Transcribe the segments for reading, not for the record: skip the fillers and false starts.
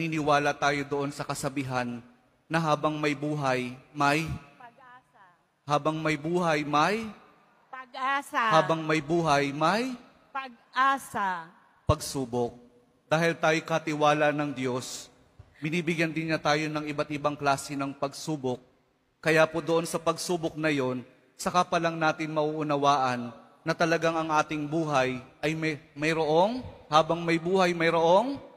Niniwala tayo doon sa kasabihan na habang may buhay, may Pag-asa. habang may buhay, may Pag-asa. habang may buhay, may Pag-asa. pagsubok. Dahil tayo katiwala ng Diyos, binibigyan din niya tayo ng iba't ibang klase ng pagsubok. Kaya po doon sa pagsubok na yon, saka pa lang natin mauunawaan na talagang ang ating buhay ay mayroong, habang may buhay mayroong,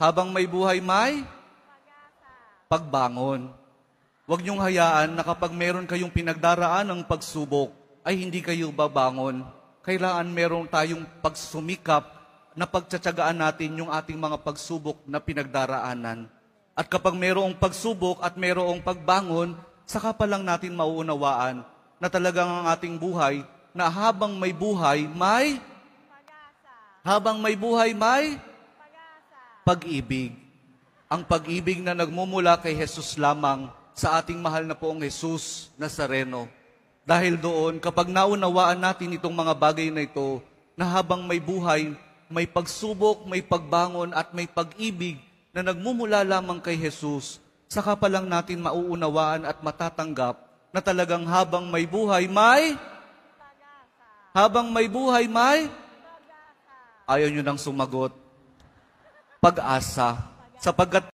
habang may buhay may pagbangon. Huwag niyong hayaan na kapag meron kayong pinagdaraan ng pagsubok, ay hindi kayo babangon. Kailangan meron tayong pagsumikap na pagtsatsagaan natin yung ating mga pagsubok na pinagdaraanan. At kapag mayroong pagsubok at mayroong pagbangon, saka pa lang natin mauunawaan na talagang ang ating buhay, na habang may buhay, may pag-ibig. Ang pag-ibig na nagmumula kay Jesus lamang sa ating mahal na poong Jesus Nazareno. Dahil doon, kapag naunawaan natin itong mga bagay na ito, na habang may buhay, may pagsubok, may pagbangon at may pag-ibig na nagmumula lamang kay Jesus, saka pa lang natin mauunawaan at matatanggap na talagang habang may buhay, may ayaw nyo nang sumagot. Pag-asa. Sapagkat